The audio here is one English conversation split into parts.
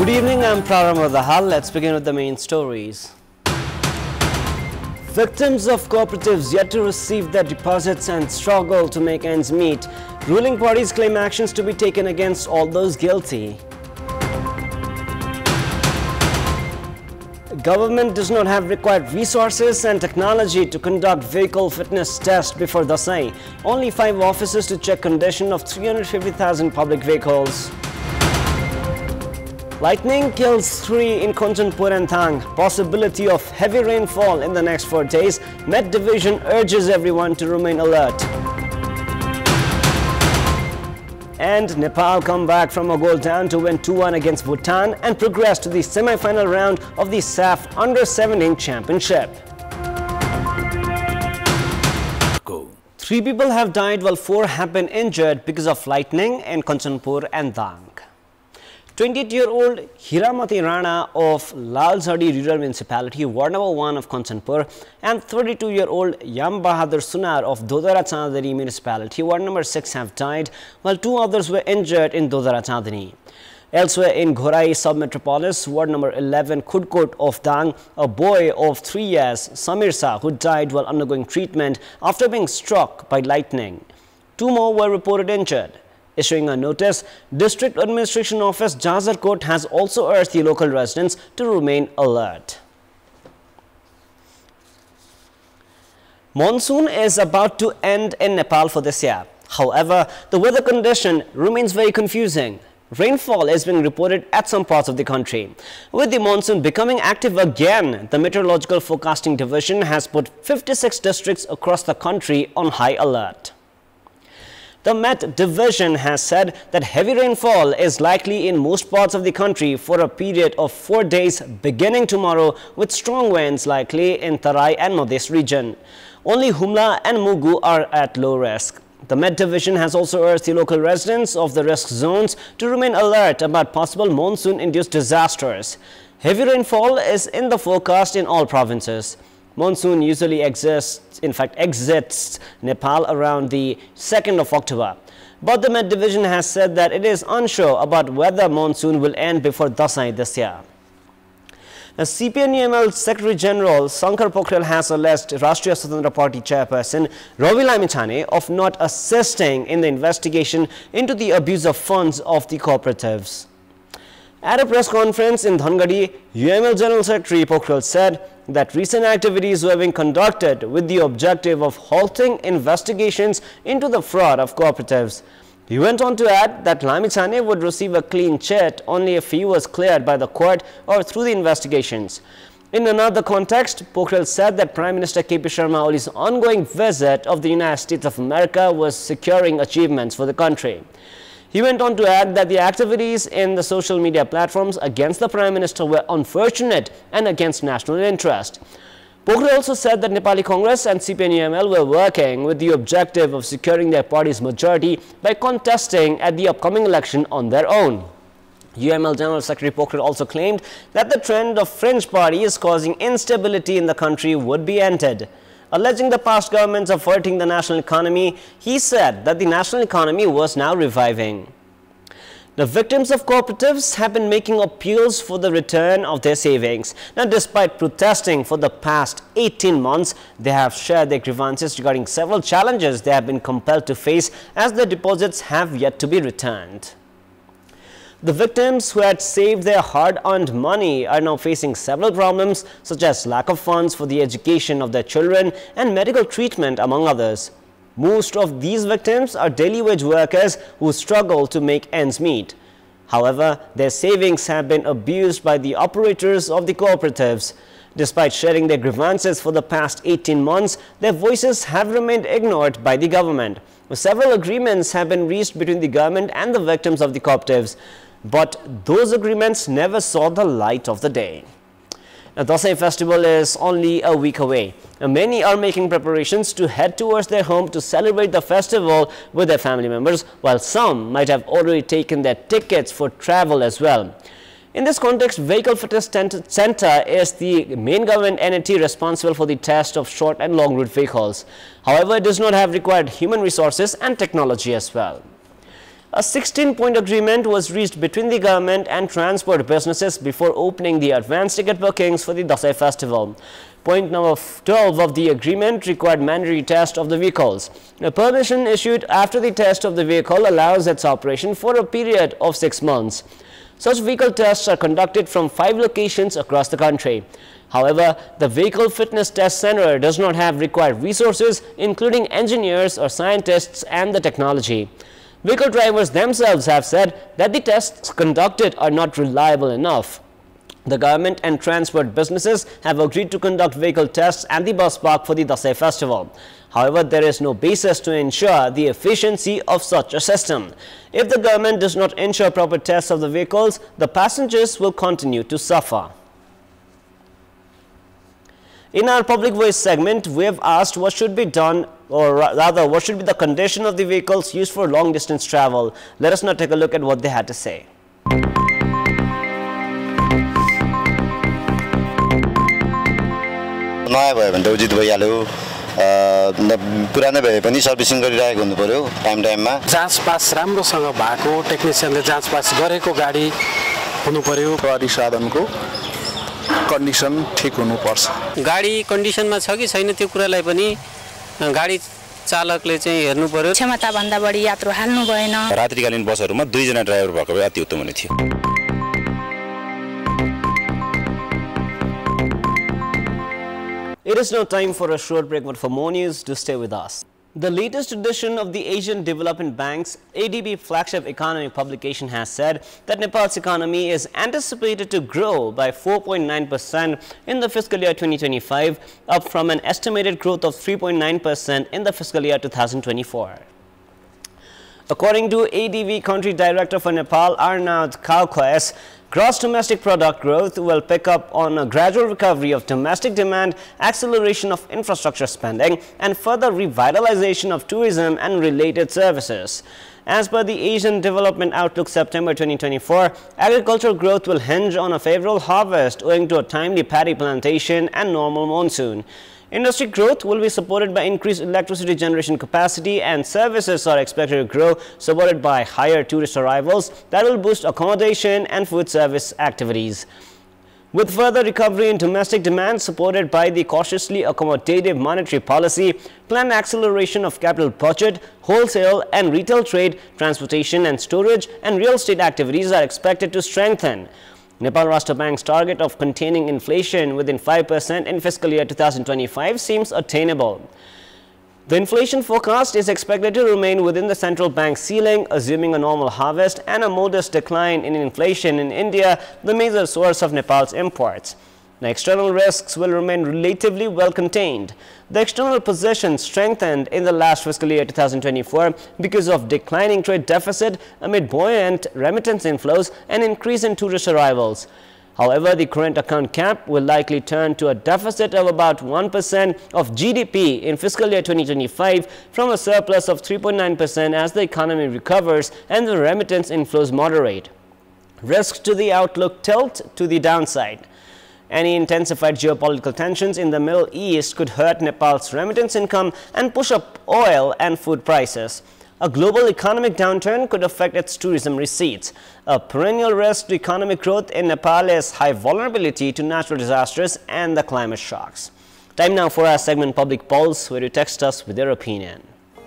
Good evening, I'm Praram Dahal. Let's begin with the main stories. Victims of cooperatives yet to receive their deposits and struggle to make ends meet. Ruling parties claim actions to be taken against all those guilty. Government does not have required resources and technology to conduct vehicle fitness tests before Dasai. Only 5 officers to check condition of 350,000 public vehicles. Lightning kills 3 in Kantipur and Thang. Possibility of heavy rainfall in the next 4 days. Met Division urges everyone to remain alert. And Nepal come back from a goal down to win 2-1 against Bhutan and progress to the semi-final round of the SAF Under-17 Championship. 3 people have died while 4 have been injured because of lightning in Kantipur and Thang. 28-year-old Hiramati Rana of Lalzadi Rural Municipality, Ward No. 1 of Kantipur, and 32-year-old Yam Bahadur Sunar of Dodara Chandani Municipality, Ward No. 6 have died, while 2 others were injured in Dodara Chandani. Elsewhere in Ghorai Sub-Metropolis, Ward No. 11, Khudkot of Dang, a boy of 3 years, Samir Sa, who died while undergoing treatment after being struck by lightning. 2 more were reported injured. Issuing a notice, District Administration Office Jazarkot has also urged the local residents to remain alert. Monsoon is about to end in Nepal for this year. However, the weather condition remains very confusing. Rainfall is being reported at some parts of the country. With the monsoon becoming active again, the Meteorological Forecasting Division has put 56 districts across the country on high alert. The Met Division has said that heavy rainfall is likely in most parts of the country for a period of 4 days beginning tomorrow, with strong winds likely in Tarai and Madhes region. Only Humla and Mugu are at low risk. The Met Division has also urged the local residents of the risk zones to remain alert about possible monsoon-induced disasters. Heavy rainfall is in the forecast in all provinces. Monsoon usually exits Nepal around the 2nd of October. But the Met Division has said that it is unsure about whether monsoon will end before Dasai this year. The CPNUML Secretary General Sankar Pokhrel has alleged Rashtriya Swatantra Party chairperson Ravi Lamichhane of not assisting in the investigation into the abuse of funds of the cooperatives. At a press conference in Dhangadi, UML General Secretary Pokhrel said that recent activities were being conducted with the objective of halting investigations into the fraud of cooperatives. He went on to add that Lamichhane would receive a clean chit only if he was cleared by the court or through the investigations. In another context, Pokhrel said that Prime Minister KP Sharma Oli's ongoing visit of the United States of America was securing achievements for the country. He went on to add that the activities in the social media platforms against the Prime Minister were unfortunate and against national interest. Pokhrel also said that Nepali Congress and CPNUML were working with the objective of securing their party's majority by contesting at the upcoming election on their own. UML General Secretary Pokhrel also claimed that the trend of fringe parties causing instability in the country would be ended. Alleging the past governments of hurting the national economy, he said that the national economy was now reviving. The victims of cooperatives have been making appeals for the return of their savings. Now, despite protesting for the past 18 months, they have shared their grievances regarding several challenges they have been compelled to face as their deposits have yet to be returned. The victims who had saved their hard-earned money are now facing several problems such as lack of funds for the education of their children and medical treatment, among others. Most of these victims are daily wage workers who struggle to make ends meet. However, their savings have been abused by the operators of the cooperatives. Despite sharing their grievances for the past 18 months, their voices have remained ignored by the government. Several agreements have been reached between the government and the victims of the cooperatives, but those agreements never saw the light of the day. Now, Dasai festival is only a week away. Many are making preparations to head towards their home to celebrate the festival with their family members, while some might have already taken their tickets for travel as well. In this context, Vehicle Fitness Center is the main government entity responsible for the test of short and long route vehicles. However, it does not have required human resources and technology as well. A 16-point agreement was reached between the government and transport businesses before opening the advance ticket bookings for the Dasai festival. Point number 12 of the agreement required mandatory test of the vehicles. A permission issued after the test of the vehicle allows its operation for a period of 6 months. Such vehicle tests are conducted from 5 locations across the country. However, the Vehicle Fitness Test Center does not have required resources, including engineers or scientists and the technology. Vehicle drivers themselves have said that the tests conducted are not reliable enough. The government and transport businesses have agreed to conduct vehicle tests at the bus park for the Dasai festival. However, there is no basis to ensure the efficiency of such a system. If the government does not ensure proper tests of the vehicles, the passengers will continue to suffer. In our Public Voice segment, we have asked what should be done, or rather what should be the condition of the vehicles used for long distance travel. Let us now take a look at what they had to say. नयाँ भयो भने त उचित भइहाल्यो पुरानो भए पनि servicing गरिरहेको हुनु पर्यो टाइममा जाँच पास राम्रोसँग भएको टेक्निशियनले जाँच पास गरेको गाडी हुनु पर्यो गाडी साधनको कन्डिसन ठीक हुनु पर्छ गाडी कन्डिसनमा छ कि छैन त्यो कुरालाई पनि गाडी चालकले चाहिँ हेर्नु पर्यो क्षमता भन्दा बढी यात्रु हाल्नु भएन रात्रिकालीन बसहरुमा 2 जना ड्राइभर भएको भए अति उत्तम हुने थियो It is now time for a short break, but for more news, do stay with us. The latest edition of the Asian Development Bank's ADB flagship economic publication has said that Nepal's economy is anticipated to grow by 4.9% in the fiscal year 2025, up from an estimated growth of 3.9% in the fiscal year 2024. According to ADB Country Director for Nepal, Arnaud Kalkoes, gross domestic product growth will pick up on a gradual recovery of domestic demand, acceleration of infrastructure spending, and further revitalization of tourism and related services. As per the Asian Development Outlook September 2024, agricultural growth will hinge on a favorable harvest owing to a timely paddy plantation and normal monsoon. Industry growth will be supported by increased electricity generation capacity, and services are expected to grow, supported by higher tourist arrivals that will boost accommodation and food service activities. With further recovery in domestic demand supported by the cautiously accommodative monetary policy, planned acceleration of capital budget, wholesale and retail trade, transportation and storage, and real estate activities are expected to strengthen. Nepal Rashtra Bank's target of containing inflation within 5% in fiscal year 2025 seems attainable. The inflation forecast is expected to remain within the central bank's ceiling, assuming a normal harvest and a modest decline in inflation in India, the major source of Nepal's imports. The external risks will remain relatively well contained. The external position strengthened in the last fiscal year 2024 because of declining trade deficit amid buoyant remittance inflows and increase in tourist arrivals. However, the current account cap will likely turn to a deficit of about 1% of GDP in fiscal year 2025 from a surplus of 3.9% as the economy recovers and the remittance inflows moderate. Risks to the outlook tilt to the downside. Any intensified geopolitical tensions in the Middle East could hurt Nepal's remittance income and push up oil and food prices. A global economic downturn could affect its tourism receipts. A perennial risk to economic growth in Nepal is high vulnerability to natural disasters and the climate shocks. Time now for our segment Public Pulse, where you text us with your opinion.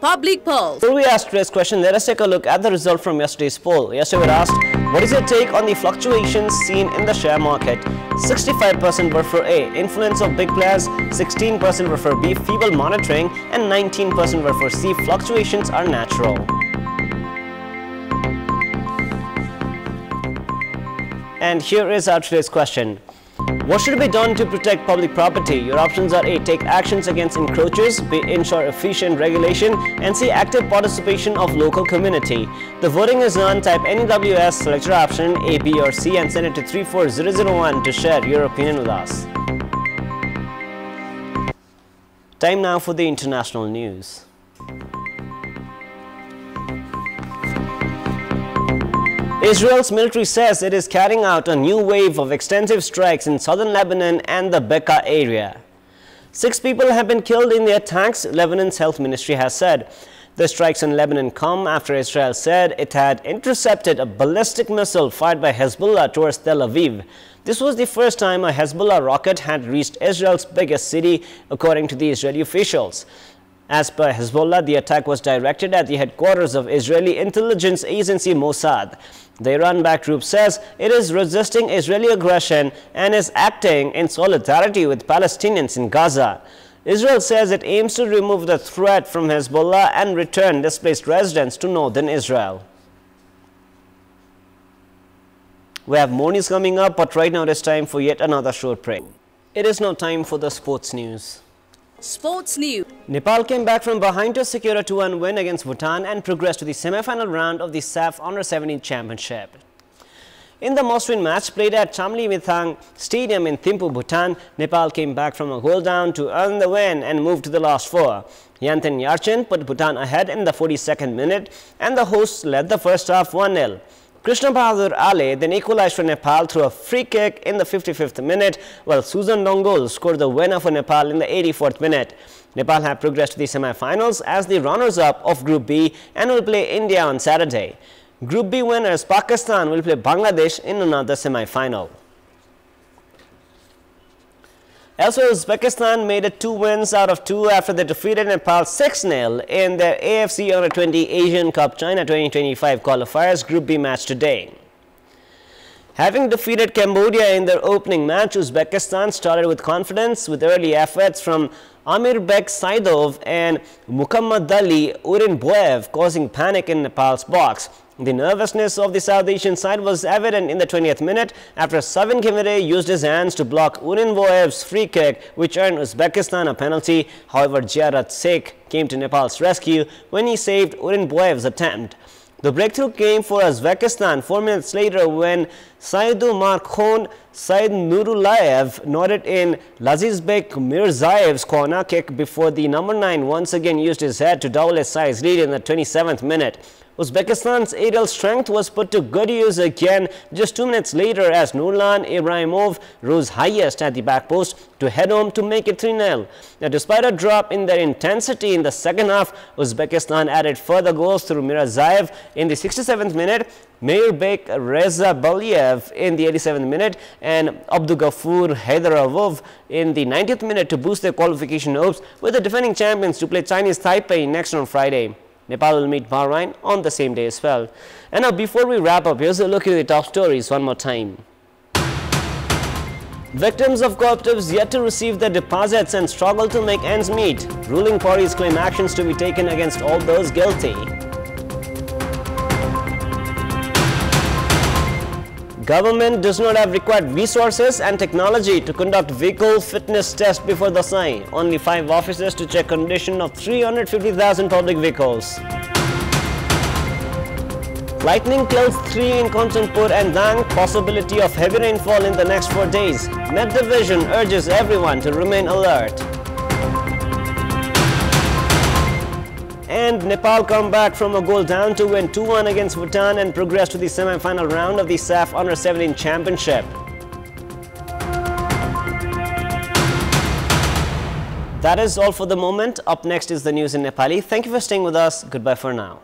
Public Pulse. Before we ask today's question, let us take a look at the result from yesterday's poll. Yesterday we asked, what is your take on the fluctuations seen in the share market? 65% were for A, influence of big players, 16% were for B, feeble monitoring, and 19% were for C, fluctuations are natural. And here is our today's question. What should be done to protect public property? Your options are A, take actions against encroachers, B, ensure efficient regulation, and C, active participation of local community. The voting is on. Type NEWS, select your option A, B or C and send it to 34001 to share your opinion with us. Time now for the international news. Israel's military says it is carrying out a new wave of extensive strikes in southern Lebanon and the Bekaa area. 6 people have been killed in the attacks, Lebanon's health ministry has said. The strikes in Lebanon come after Israel said it had intercepted a ballistic missile fired by Hezbollah towards Tel Aviv. This was the first time a Hezbollah rocket had reached Israel's biggest city, according to the Israeli officials. As per Hezbollah, the attack was directed at the headquarters of Israeli intelligence agency Mossad. The Iran-backed group says it is resisting Israeli aggression and is acting in solidarity with Palestinians in Gaza. Israel says it aims to remove the threat from Hezbollah and return displaced residents to northern Israel. We have more news coming up, but right now it is time for yet another short break. It is now time for the sports news. Sports news. Nepal came back from behind to secure a 2-1 win against Bhutan and progressed to the semi-final round of the SAF Under-17 Championship. In the must-win match played at Chamli Mithang Stadium in Thimphu, Bhutan, Nepal came back from a goal down to earn the win and moved to the last four. Yanthen Yarchin put Bhutan ahead in the 42nd minute and the hosts led the first half 1-0. Krishna Bahadur Ale then equalized for Nepal through a free kick in the 55th minute, while Susan Dongol scored the winner for Nepal in the 84th minute. Nepal have progressed to the semi-finals as the runners-up of Group B and will play India on Saturday. Group B winners Pakistan will play Bangladesh in another semi-final. Elsewhere, Uzbekistan made it 2 wins out of 2 after they defeated Nepal 6-0 in their AFC Under-20 Asian Cup China 2025 qualifiers Group B match today. Having defeated Cambodia in their opening match, Uzbekistan started with confidence with early efforts from Amirbek Saidov and Muhammadali Urinboyev causing panic in Nepal's box. The nervousness of the South Asian side was evident in the 20th minute after Savin Khimere used his hands to block Urinboyev's free kick, which earned Uzbekistan a penalty. However, Ziarat Sheikh came to Nepal's rescue when he saved Urinboyev's attempt. The breakthrough came for Uzbekistan 4 minutes later when Saidu Markhon Said Nurulayev nodded in Lazizbek Mirzayev's corner kick before the number 9 once again used his head to double his size lead in the 27th minute. Uzbekistan's aerial strength was put to good use again just 2 minutes later as Nurlan Ibrahimov rose highest at the back post to head home to make it 3-0. Now, despite a drop in their intensity in the second half, Uzbekistan added further goals through Mirazayev in the 67th minute, Meirbek Reza Baliev in the 87th minute, and Abdugafur Haidarovov in the 90th minute to boost their qualification hopes, with the defending champions to play Chinese Taipei next on Friday. Nepal will meet Bahrain on the same day as well. And now, before we wrap up, here's a look at the top stories one more time. Victims of cooperatives yet to receive their deposits and struggle to make ends meet. Ruling parties claim actions to be taken against all those guilty. Government does not have required resources and technology to conduct vehicle fitness test before the sign. Only 5 officers to check condition of 350,000 public vehicles. Lightning kills 3 in Kantipur and Dang. Possibility of heavy rainfall in the next 4 days. Met Division urges everyone to remain alert. And Nepal come back from a goal down to win 2-1 against Bhutan and progress to the semi-final round of the SAF Under-17 Championship. That is all for the moment. Up next is the news in Nepali. Thank you for staying with us. Goodbye for now.